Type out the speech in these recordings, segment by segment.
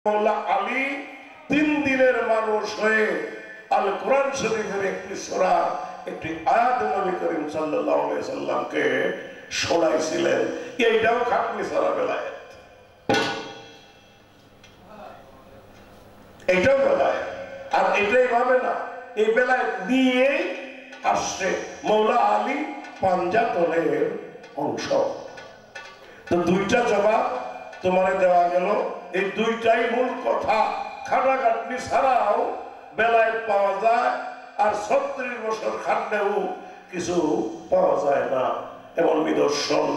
আলী 3 দিনের মানুষ হয়ে আল কোরআন শরীফের একটি সূরা একটি আয়াত নবী করিম সাল্লাল্লাহু আলাইহি সাল্লামকে শোনাইছিলেন। এইটাও খাটনি ছাড়া বেলায়েত, এইটাও বেলায়েত। আর এটাই ভাবে না, এই বেলায়েত নিয়েই আসছে মৌলা আলী পাঞ্জাতনের অংশ। তো দুইটা জবাব তোমারে দেওয়া গেল, এই দুইটাই মূল কথা। খাটাখাটনি ছাড়াও বেলায়েত পাওয়া যায়, আর 36 বছর খাটলেও কিছু পাওয়া যায় না, এমন নিদর্শন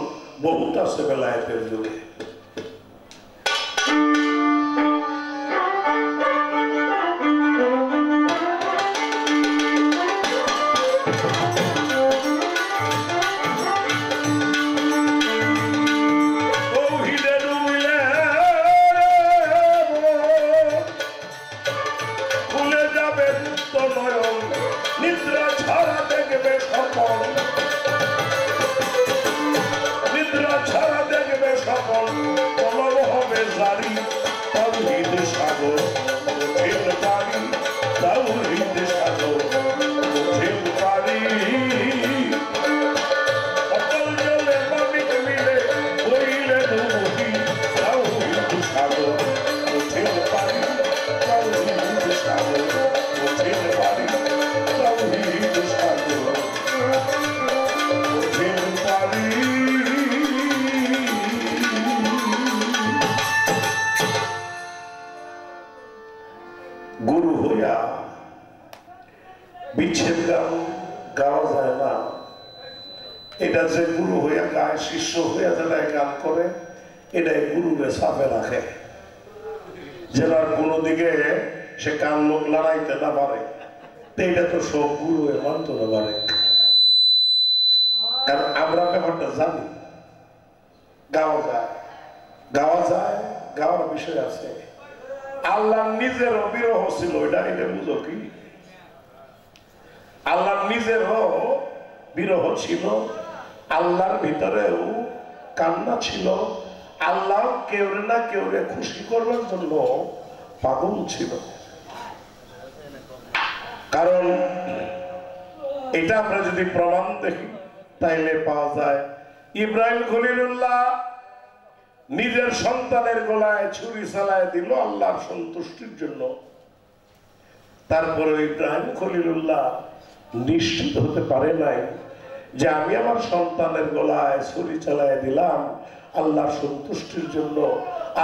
বহুত আছে বেলায়েতের যুগে। গুরু হইয়া বিচ্ছেদ গান গাওয়া যায় না। এটা যে গুরু হইয়া গায়, শিষ্য হইয়া যারা গান করে, এটাই গুরুরে সাফে রাখে, যেন আর কোনো দিকে সে কান মুখ লড়াইতে না পারে। এটা তো সব গুরু মানতে না পারে, কারণ আমরা ব্যাপারটা জানি। গাওয়া যায়, গাওয়া যায়, গাওয়ার বিষয় আছে। আল্লাহ নিজের বিরহ ছিল, এটা বুঝো কি? আল্লাহ নিজেরও বিরহ ছিল, আল্লাহর ভিতরেও কান্না ছিল। আল্লাহ কেউ না কেউ খুশি করবার জন্য পাগল ছিল। কারণ এটা আমরা যদি প্রমাণ দেখি তাইলে পাওয়া যায়, ইব্রাহিম খলিলুল্লাহ নিজের সন্তানের গলায় ছুরি চালায় দিল আল্লাহর সন্তুষ্টির জন্য। তারপরে ইব্রাহিম খলিলুল্লাহ নিশ্চিত হতে পারে নাই যে আমি আমার সন্তানের গলায় ছুরি চালায় দিলাম আল্লাহর সন্তুষ্টির জন্য।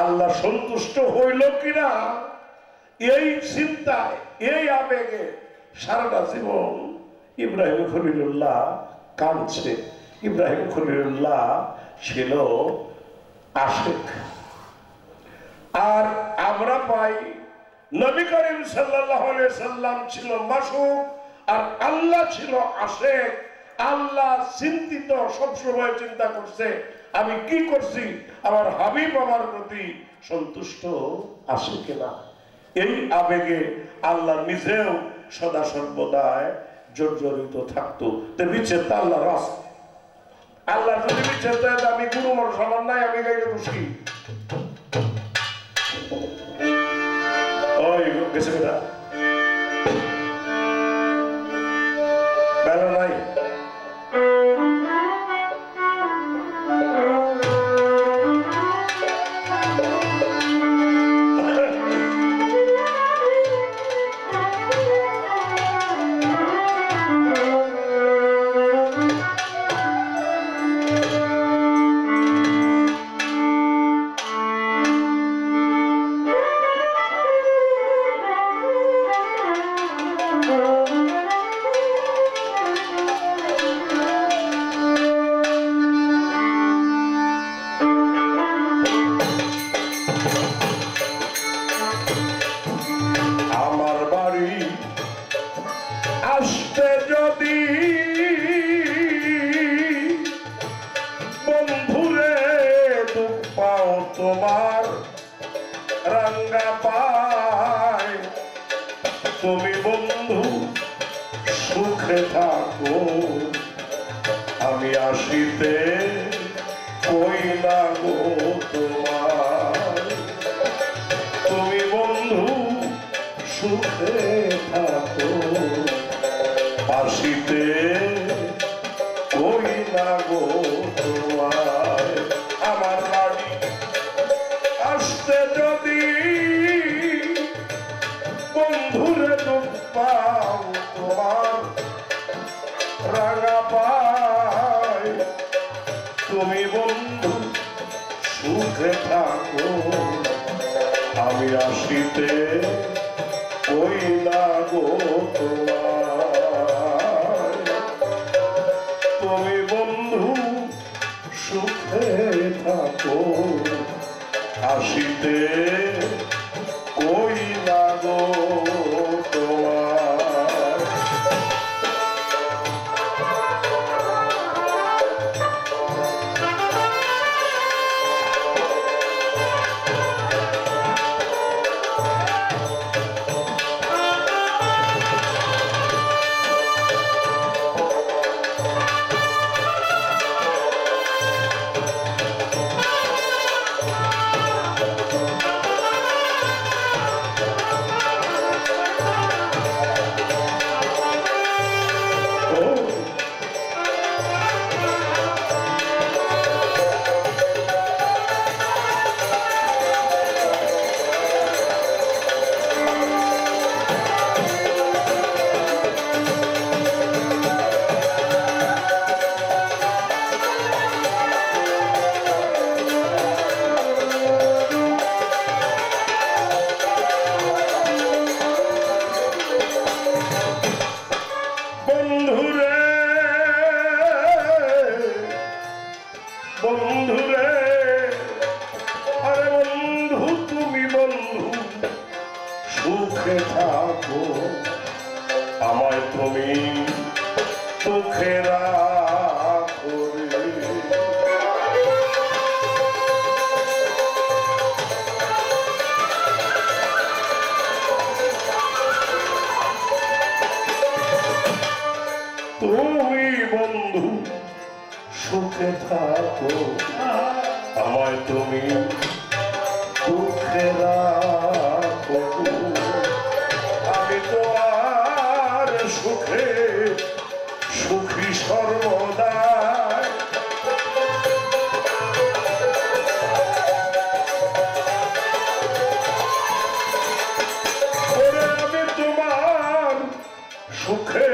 আল্লাহ সন্তুষ্ট হইল কিনা এই চিন্তায়, এই আবেগে সারাটা জীবন ইব্রাহিম খলিলুল্লাহ কাঁদছে। ইব্রাহিম খলিলুল্লাহ ছিল আশিক। আর আমরা পাই নবী করিম সাল্লাল্লাহু আলাইহি সাল্লাম ছিল মাসুক, আর আল্লাহ ছিল আশিক। আল্লাহ চিন্তিত, সবসময় চিন্তা করছে আমি কি করছি, আমার হাবিব আমার প্রতি সন্তুষ্ট আছে কিনা। এই আবেগে আল্লাহ নিজেও সদা সর্বদায় জর্জরিত থাকতো। তো বিচ্ছেদ তো আল্লাহর রাস্তা। আল্লাহ যদি বিচ্ছেদ দেয়, আমি গুরু মর সমান নাই, আমি গাইলে খুশি। ওই গেছে বেটা বেলা নাই। তোমার রাঙ্গা পায়, তুমি বন্ধু সুখে থাকো, আমি আসিতে কই না গো তোমার। তুমি সুখে থাকো আসিতে কই না গো তোমায় আমার বাড়ি আসতে যদি বন্ধুরে দুঃখ পাও তোমার রাঙা পায় তুমি বন্ধু সুখে থাকো আমি আসিতে ওই না গো তোমার তুমি বন্ধু সুখে থাকো আসিতে ওই না গো তোমার বন্ধুরে আরে বন্ধু তুমি বন্ধু সুখে থাকো আমায় তুমি সুখে রাখো তুমি বন্ধু সুখে থাকো আমায় তুমি সুখে রাখো আমি তো আর সুখে সুখী সর্বদা আমি তোমার সুখে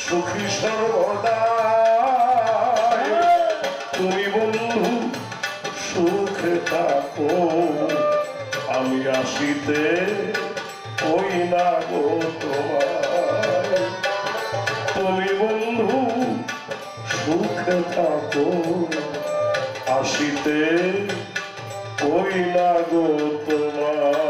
সুখী সর্বদা তুমি বন্ধু সুখে থাকো আমি আসিতে ওই না গো তোমার তুমি বন্ধু সুখে থাকো আসিতে ওই না গো তোমায়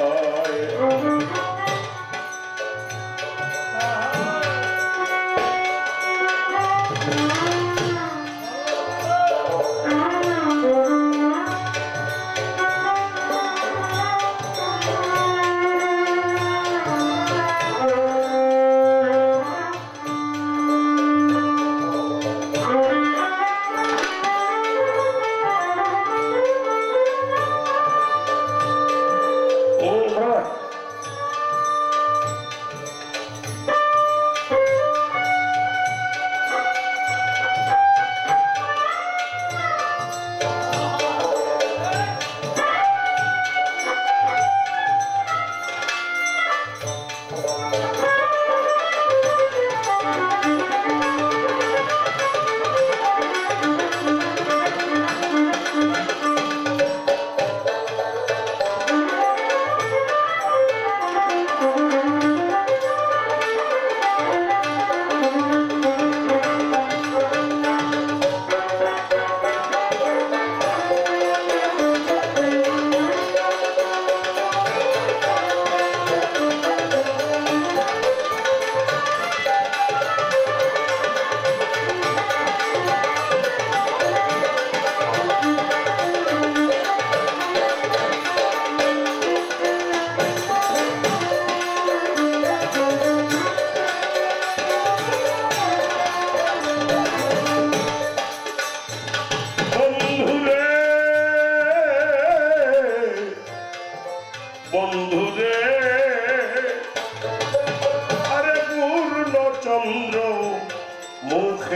বন্ধুরে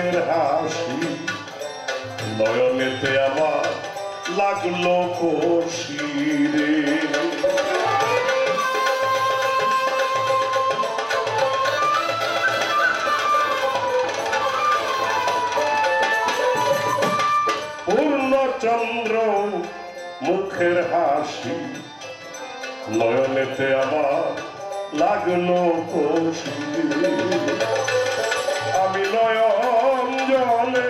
মুখের হাসি নয়নেতে আমার লাগলো কষিরে পূর্ণচন্দ্র মুখের হাসি নয়নেতে আমার লাগলো কষিরে আমি নয়ন জলে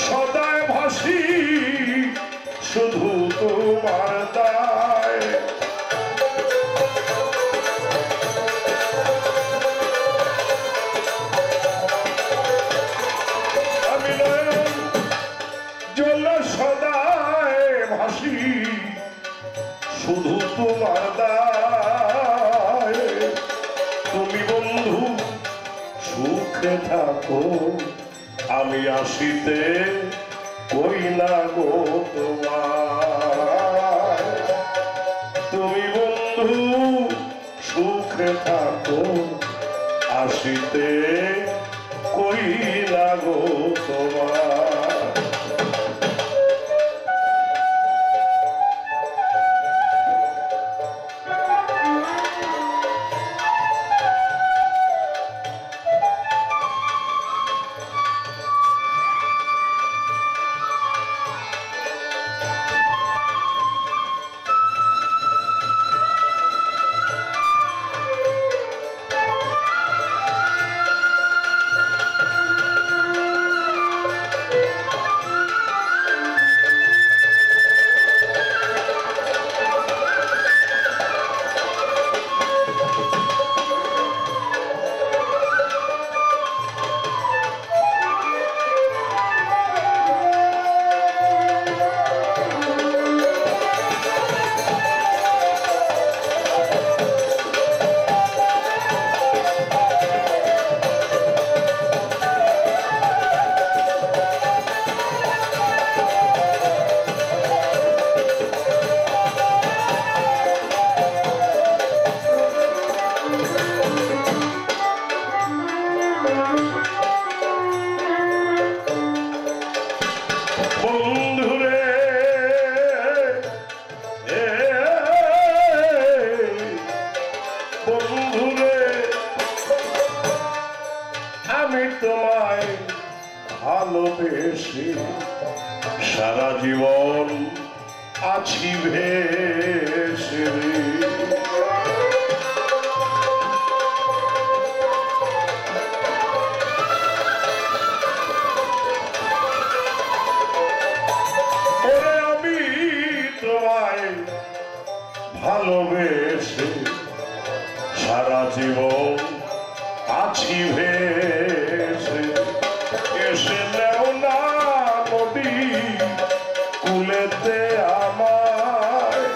সদায় ভাসি শুধু তোমার দায় আমি নয়ন জলে সদায় ভাসি শুধু তোমার দায় তুমি বন্ধু সুখে থাকো আমি আসিতে কই না গো তোমার তুমি বন্ধু সুখে থাকো আসিতে কই না গো তোমার ভালোবেসে সারা জীবন আছি ভেসে আমি তোমায় ভালোবেসে সারা জীবন আছি ভেসে এসে নেও না নদী কুলেতে আমায়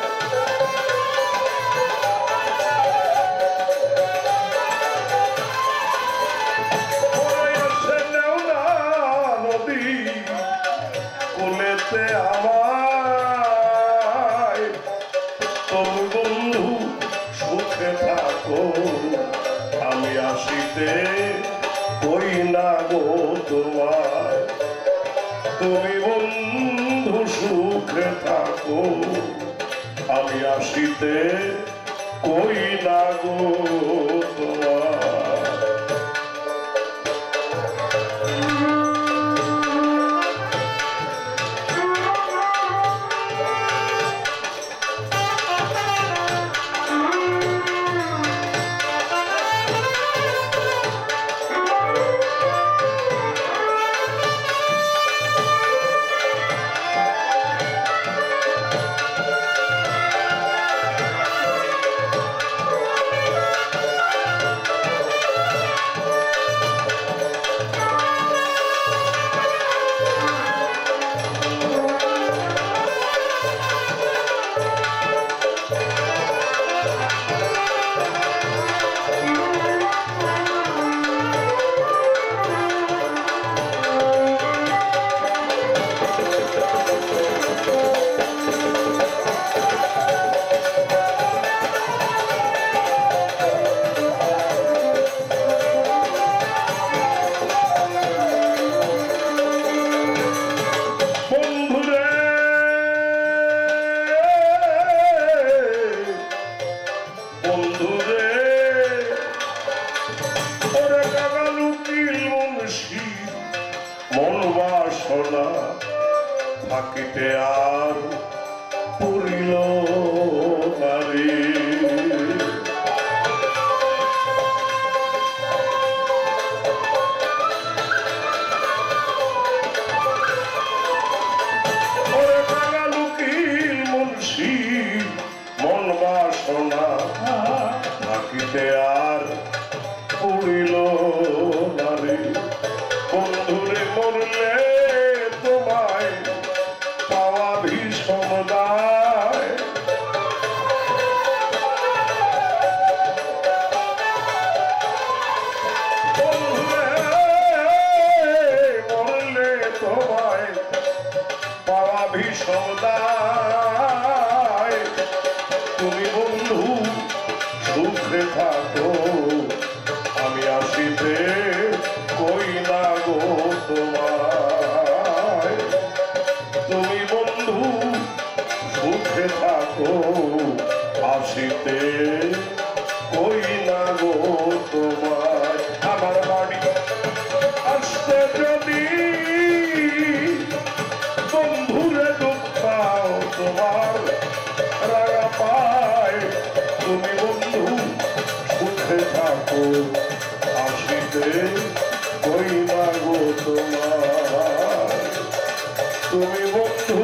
এসে নেও না নদী কুলেতে আমায় তবু বন্ধু সুখে থাকো আমি আসিতে কই না গো তোমায় তুমি বন্ধু সুখে থাকো আমি আসিতে কই না গো তোমায় বাসনা থাকিতে আর পড়িল না রে বন্ধুরে মরলে তোমায় পাওয়া ভীষণ দায় ভীষণ দায় তুমি বন্ধু সুখে থাকো আমি আসিতে কই না গো তোমায় তুমি বন্ধু সুখে থাকো আসিতে কই না গো তোমায় আমার বাড়ি আসতে যদি বন্ধুরে দুঃখ পাও তোমার রাগা পায় তুমি বন্ধু সুখে থাকো আসিতে কই না গো তোমার তুমি বন্ধু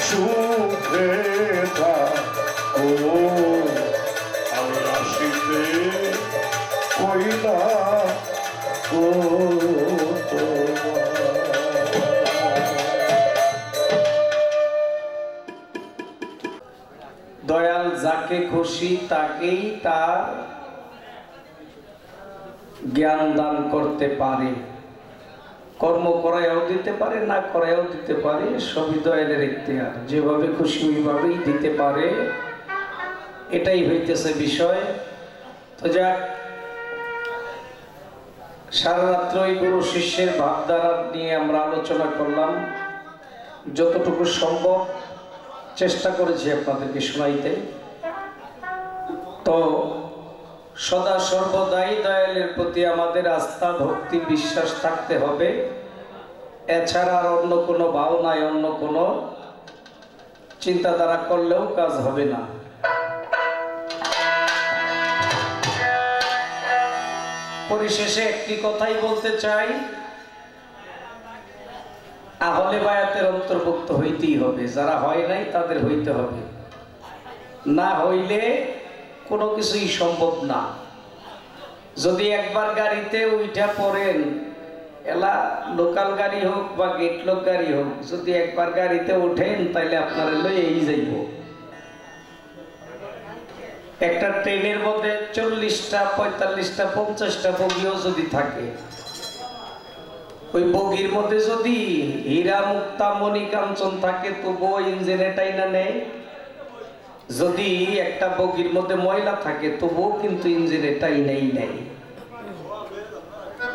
সুখে থাকো আমি আসিতে কই না গো তোমার। দয়াল যাকে খুশি তাকেই তার জ্ঞান দান করতে পারে, কর্ম করায়ও দিতে পারে, না করায়ও দিতে পারে, সবই দয়ালের ইখতিয়ার, যেভাবে খুশি ওইভাবেই দিতে পারে, এটাই হইতেছে বিষয়। তো যাক, সারা রাত্রই গুরু শিষ্যের ভাবধারা নিয়ে আমরা আলোচনা করলাম, যতটুকু সম্ভব চেষ্টা করেছি আপনাদেরকে শোনাইতে। তো সদা সর্বদাই দয়ালের প্রতি আমাদের আস্থা ভক্তি বিশ্বাস থাকতে হবে, এছাড়া আর অন্য কোনো ভাবনায় অন্য কোনো চিন্তাধারা করলেও কাজ হবে না। পরিশেষে একটি কথাই বলতে চাই, আহলে বায়াতের অন্তর্ভুক্ত হইতেই হবে, যারা হয় নাই তাদের হইতে হবে, না হইলে কোনো কিছুই সম্ভব না। যদি একবার গাড়িতে উইঠা পড়েন, এলা লোকাল গাড়ি হোক বা গেটলক গাড়ি হোক, যদি একবার গাড়িতে ওঠেন তাহলে আপনারা লইয়েই যাইব। একটা ট্রেনের মধ্যে 40টা 45টা 50টা বগিও যদি থাকে, ওই বগির মধ্যে যদি হীরা মুক্তা মণি কাঞ্চন থাকে তবুও ইঞ্জিনে টাইনা নেয়, যদি একটা বগির মধ্যে ময়লা থাকে তবুও কিন্তু ইঞ্জিনে টাইনাই নেয়।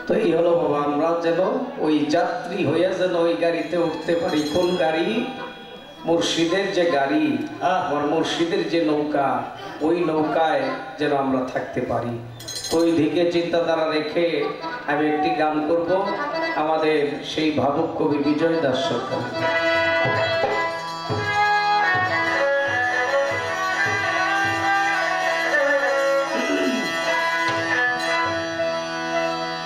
তো এই হলো বাবা, আমরা যেন ওই যাত্রী হইয়া যেন ওই গাড়িতে উঠতে পারি। কোন গাড়ি? মুর্শিদের যে গাড়ি, আমার মুর্শিদের যে নৌকা, ওই নৌকায় যেন আমরা থাকতে পারি। তো ওই দিকে চিন্তাধারা রেখে আমি একটি গান করব, আমাদের সেই ভাবুক কবি বিজয় দাস সরকার।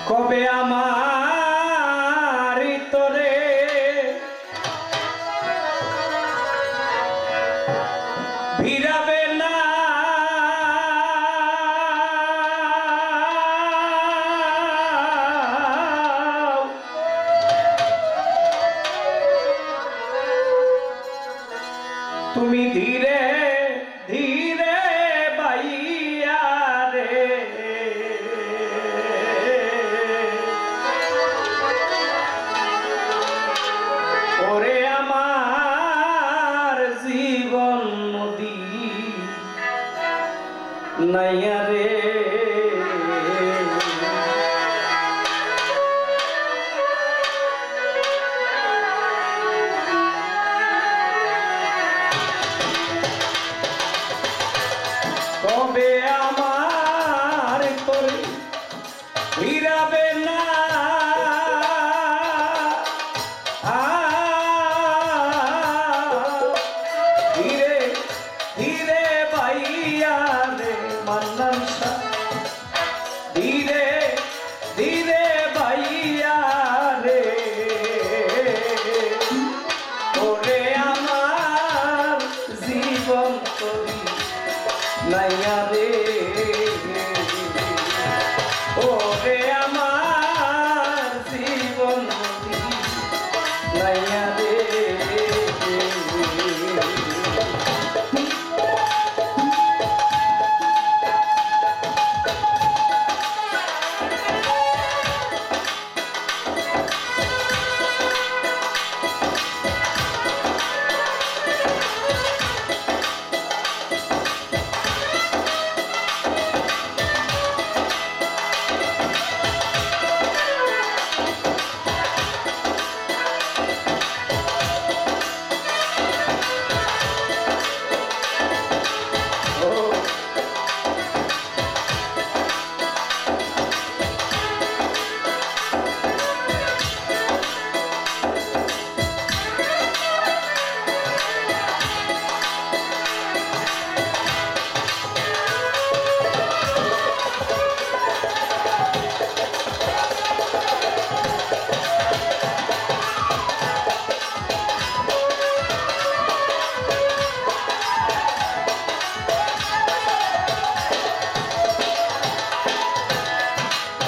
কবে আমার তোরে ভিড়াবে না তুমি ধীরে ধীরে বাইয়া রে, ওরে আমার জীবন নদী নাইয়া রে, কবে আমার তোরে ভিড়াবে না ধীরে ধীরে বাইয়া রে, মান্নান শাহ করি নাইয়া রে ওরে আমার জীবন নদী নাইয়া রে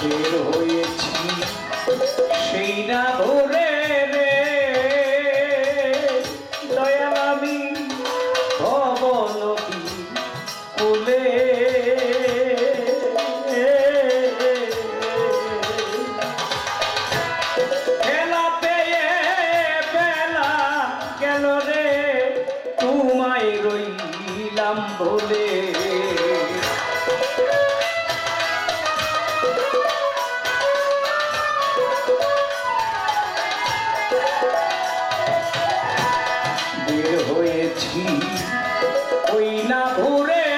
বের হয়েছি সেই না ভোরে রে দয়াল আমি ভব নদী কুলে খেলা পেয়ে বেলা গেল রে তোমায় রইলাম বলে হয়েছি ওই না ভোরে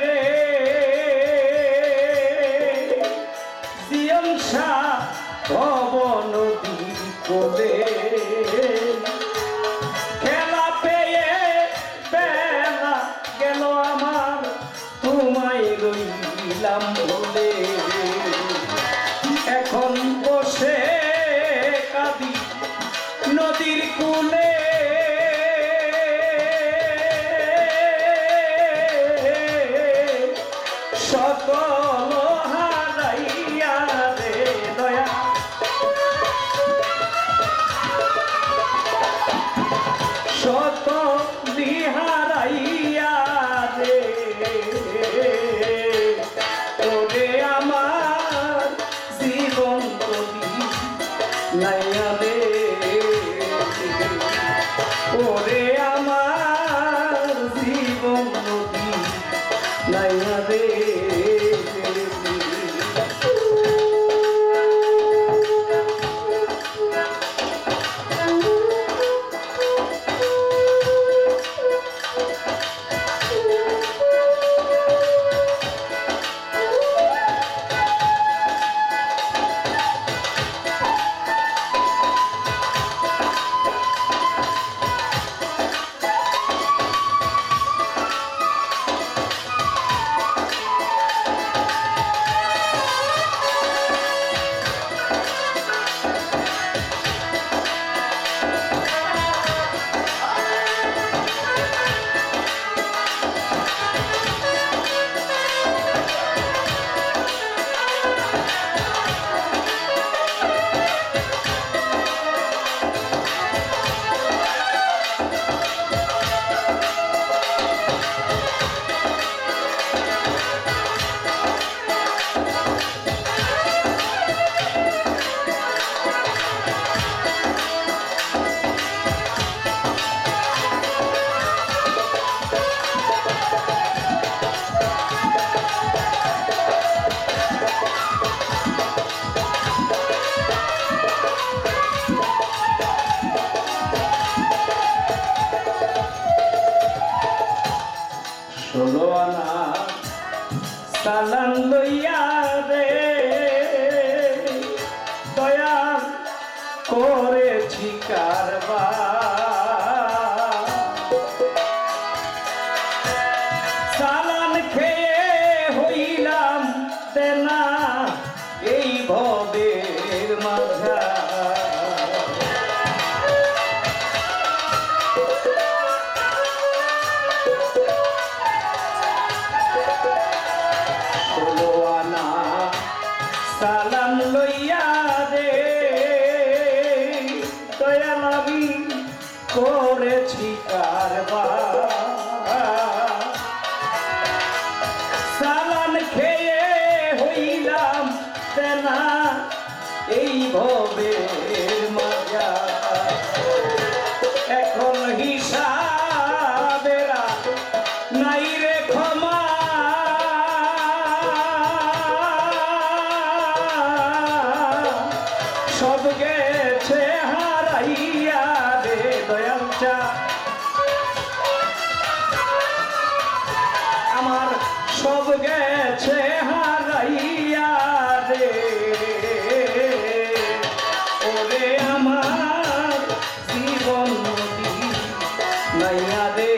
রে জিয়ন শাহ ভব নদীর কোলে খেলা পেয়ে বেলা গেল আমার তোমায় রইলাম বলে এখন বসে কাঁদি নদীর কূলে সকল হারাইয়া রে দয়া শত হারাইয়া রে ওরে আমার জীবন কবি নাইয়া রে ওরে আমার জীবন নদী নাইয়া রে ষোলো আনা সালাম লইয়া রে দয়া করেছি কারবার সালাম খেয়ে হইলাম তেনা এই ভবের মাঝা এই ভবের মাজা এখন হিসাবেরা নাই রে ক্ষমা সব গেছে হারাইয়া রে দয়াল চা আমার সব গেছে হারাইয়া রে ওরে আমার জীবন নদী নাইয়া রে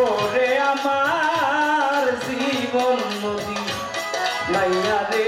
ওরে আমার জীবন নদী নাইয়া রে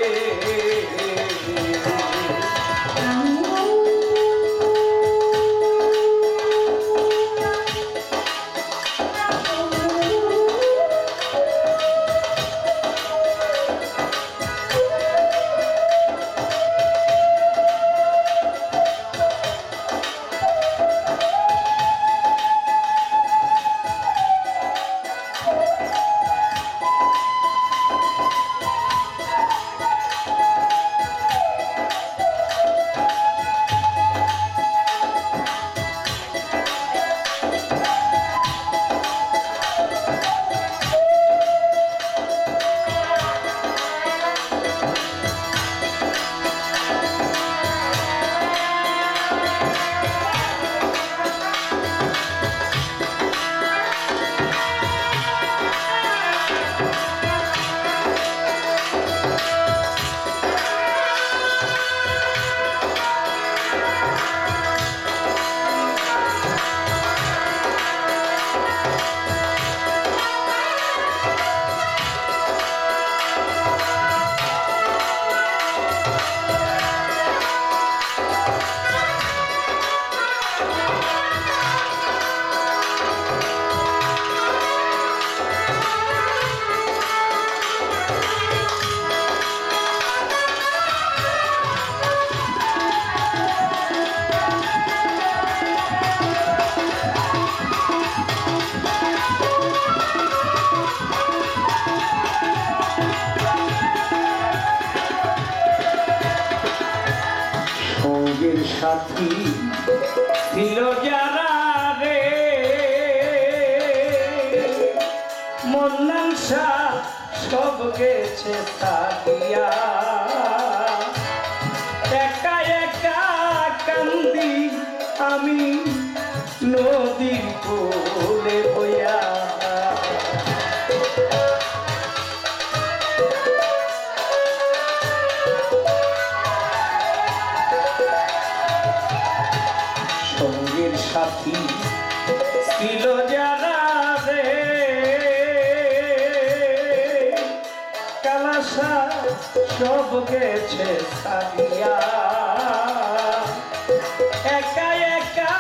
সাথী ছিল যারা রে মন্নাংসা সব গেছে সাথিয়া একা একা কান্দি আমি নদীর কোলে বইয়া সঙ্গের সাথী ছিল যারা রে কালাসা সব গেছে সারিয়া একা একা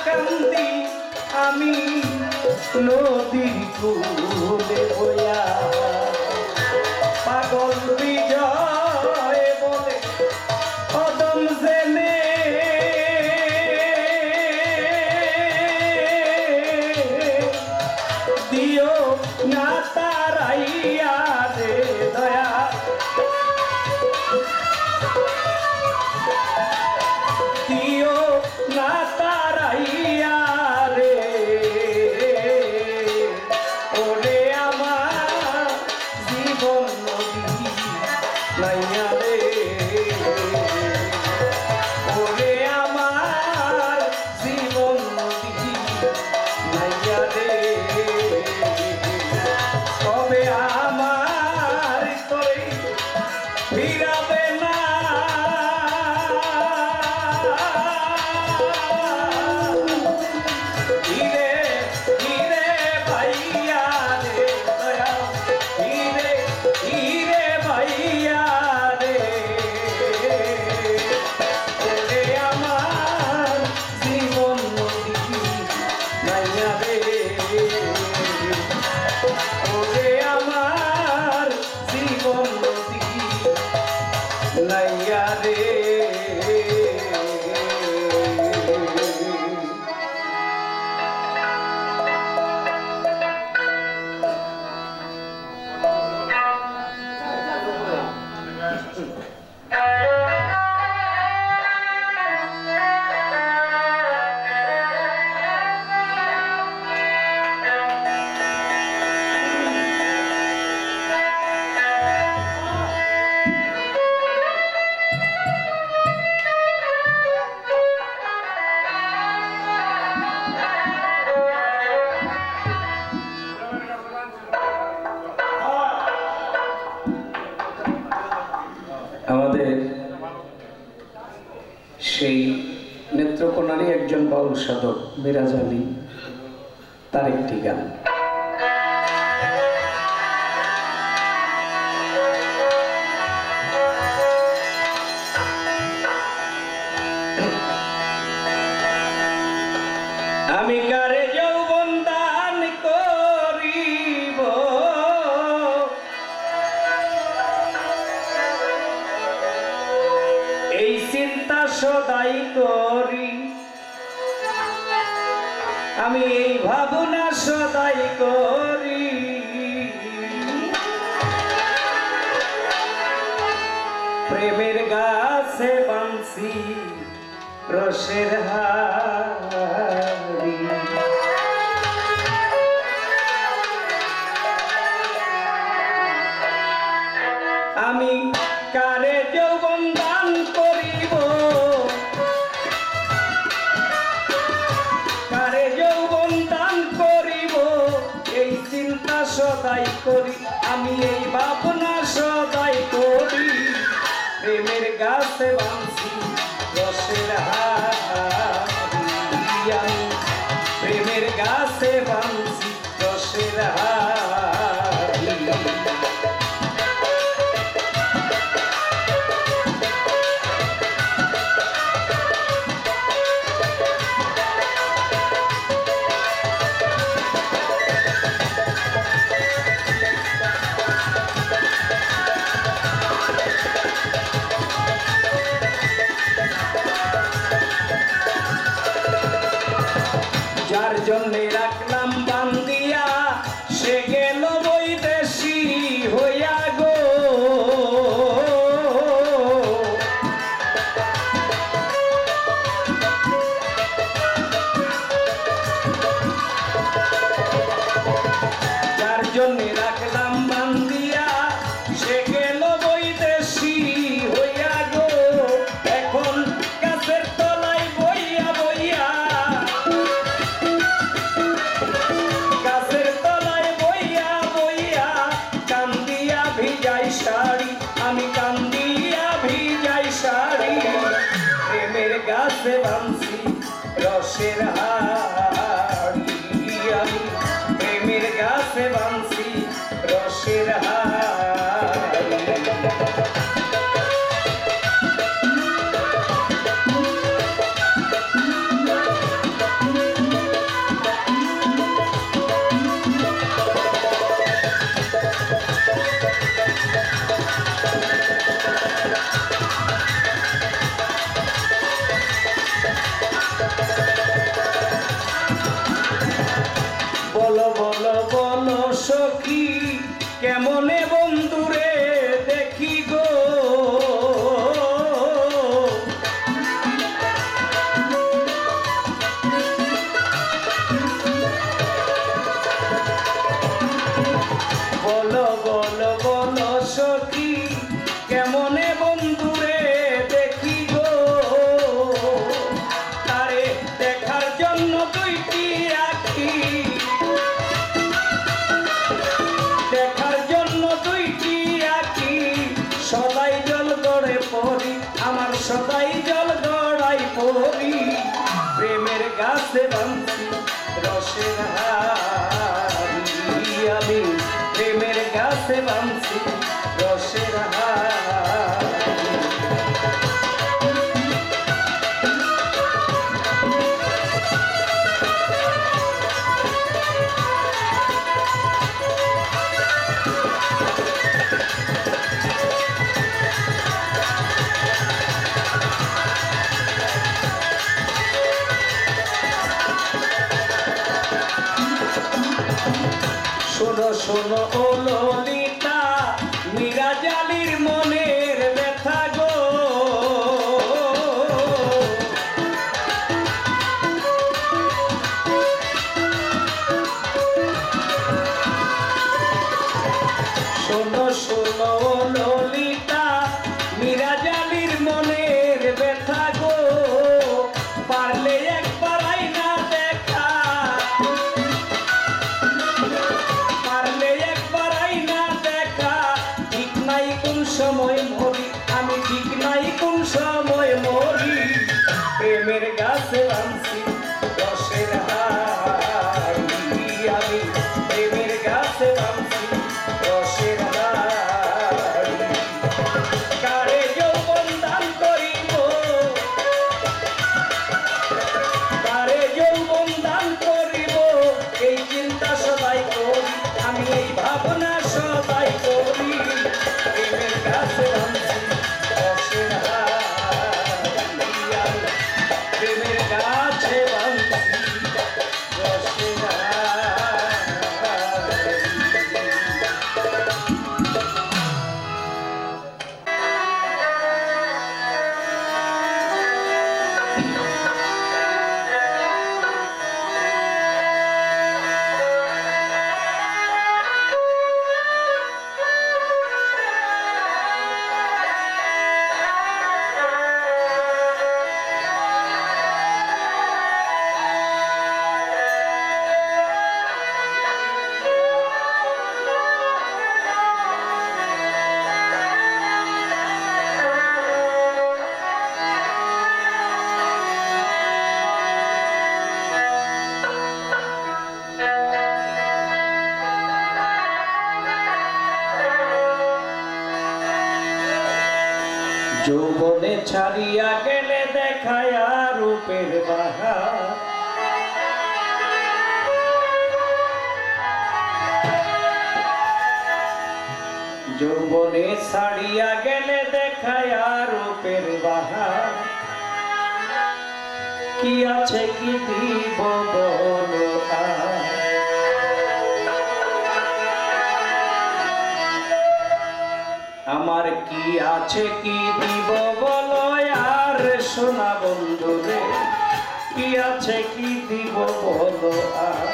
কান্দি আমি নদীর কূলে বইয়া পাগল বিজয় বলে কদম জেনে দিও না তারাইয়া রে দয়া দিও না তারাইয়া রে ওরে একজন বাউল সাধক মিরাজ আলী, তার একটি গান। আমি কারে যৌবন দান করিব, এই চিন্তা সদাই করি, আমি এই ভাবনা সদাই করি। প্রেমের গাছে বাঁধছি রসের হাড়ি, আমি কারে যৌবন দান করিব, কারে যৌবন দান করিব, এই চিন্তা সদাই করি, আমি এই ভাবনা সদাই করি। প্রেমের গাছে বাঁধছি রসের হাড়ি, আমি প্রেমের গাছে বাঁধছি রসের হাড়ি। যার জন্যে রাখলাম বান্দিয়া, সে গেল বৈদেশি হইয়া গো। যার জন্যে রাখলাম বান্দিয়া, সে গেল বৈদেশি হইয়া গো। এখন গাছের তলায় বইয়া বইয়া, গাছের তলায় বইয়া বইয়া কান্দিয়া ভিজাই শাড়ি, আমি কান্দিয়া ভিজাই শাড়ি। প্রেমের গাছে বাঁধছি রসের হাড়ি, আমি প্রেমের গাছে বাঁধছি রসের হাড়ি। বলো বলো বলো সখী, কেমনে বন্ধুরে দেখি গো। বলো বলো বলো সখী, কেমনে বন্ধুরে দেখি গো। তারে দেখার জন্য দুইটি আঁখি, দেখার জন্য দুইটি আঁখি, সদাই জল গড়ে পড়ি, আমার সদাই জল গড়াই পড়ি। প্রেমের গাছে বাঁধছি রসের হাড়ি, আমি প্রেমের গাছে বাঁধছি রসের হাড়ি। শোনো শোনো ও ললিতা, মিরাজ আলীর মনের ব্যথা গো। শোনো শোনো ও ললিতা, মিরাজ আলীর মনের ব্যথা গো। পারলে একবার আইনা দেখা, পারলে একবার আইনা দেখা, ঠিক নাই কোন সময় মরি, আমি ঠিক নাই কোন সময় মরি। প্রেমের গাছে বাঁধছি ভাবনা সদাই করি প্রেমের কাছে ভাঙছি রসের হাড়ি প্রেমের কাছে ভাঙছি রসের হাড়ি যৌবনে ছাড়িয়া গেলে দেখায় রূপের বাহার যৌবনে ছাড়িয়া গেলে দেখায় রূপের বাহার কি আছে কি দিব বলো আর আমার কি আছে কি দিব বলো আর সোনা বন্ধু রে কি আছে কি দিব বলো আর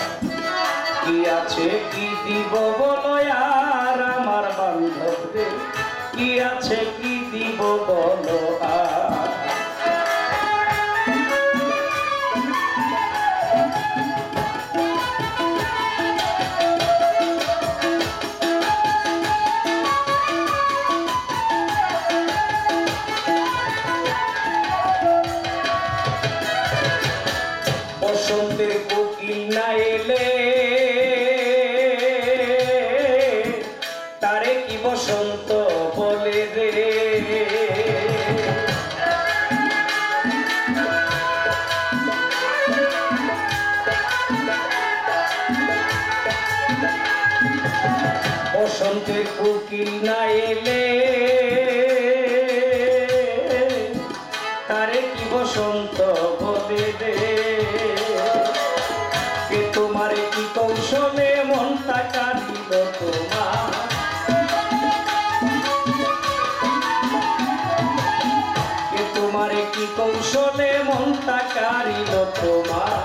কি আছে কি দিব বলো আর আমার বান্ধব রে কি আছে কি দিব বলো আর বসন্তের কোকিল না এলে তারে কি বসন্ত বলে রে বসন্তের কোকিল না এলে তারে কি বসন্ত বলে রে কে তোমার কি কৌশলে মনটা কাঁদিল তোমার কে তোমার কি কৌশলে মনটা কাঁদিল তোমার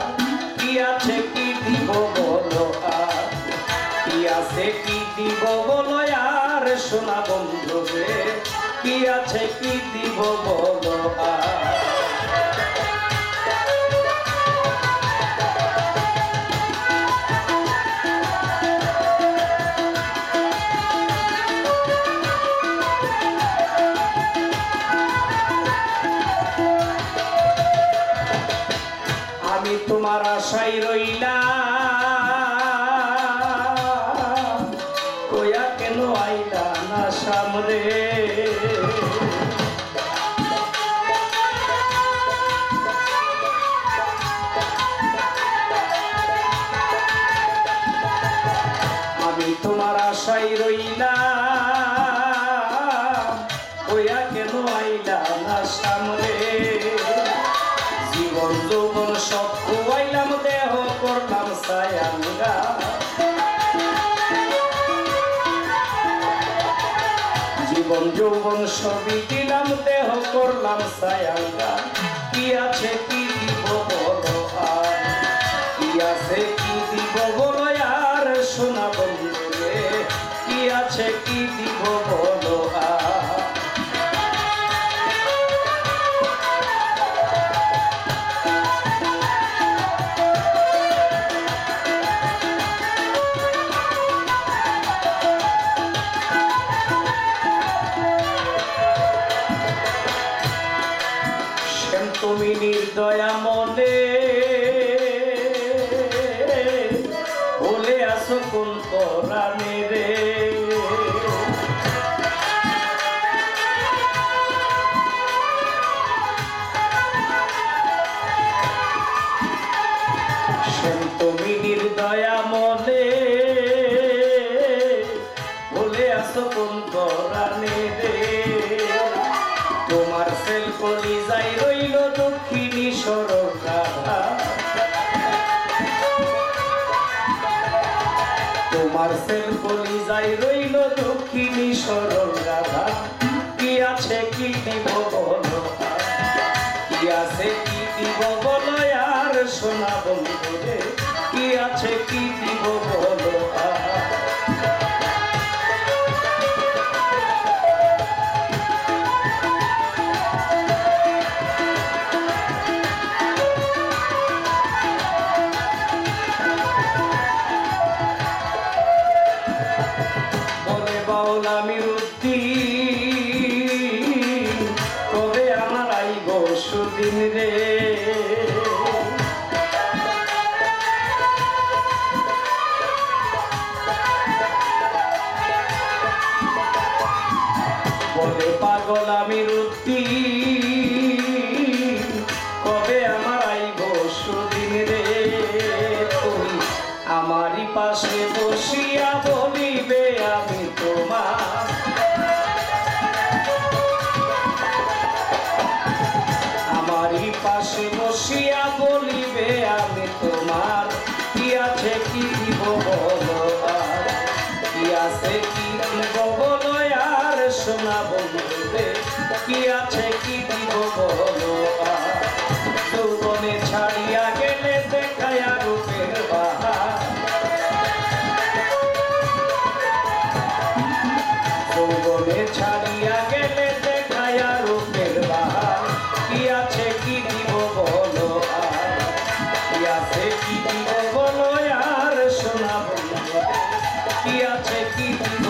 কি আছে কি দিব বলো আর কি আছে কি দিব বলো আর সোনা বন্ধু রে কি আছে কি দিব বলো আর আমি তোমার আশায় রইলাম কইয়া কেন আইলা না সামনে আমি তোমার আশায় রইলাম কইয়া কেন আইলা না সামনে জীবন যৌবন সব খুয়াইলাম দেহ করলাম সায়াঙ্গা জীবন যৌবন সবই দিলাম দেহ করলাম সায়াঙ্গা কি আছে কি দিব বলো আর কি আছে কি দিব বলো আর সোনা বন্ধু রে কি আছে কি দিব বলো আর তুমি নির্দয়া মনে বলে আসো কোন পরাণে রে তুমি নির্দয়া মনে তোমার সেল বলি যাই রইল দক্ষিণী সরল রাধা কি আছে কি দিব বলো কি আছে কি দিব বলো আর সোনা বন্ধু রে কি আছে কি দিব বলো বলে বাউল আমির উদ্দিন কবে আমার আইব সুদিন রে বলে পাগল আমির উদ্দিন কবে আমার আইব সুদিন রে তুমি আমারই পাশে বসিয়া বলিবে আমি তোমার আমারই পাশে বসিয়া বলিবে আমি তোমার কি আছে কি দিব বলো আর কি আছে কি দিব বলো আর সোনা বলবে কি আছে কি দিব বলো আর যৌবনে ছাড়িয়া গেলে দেখায়া রূপের বাহার যৌবনে ছাড়িয়া গেলে দেখায়া রূপের বাহার কি আছে কি দিব বলো আর কি আছে কি দিব বলো আর সোনা বলবে কি আছে কি দিব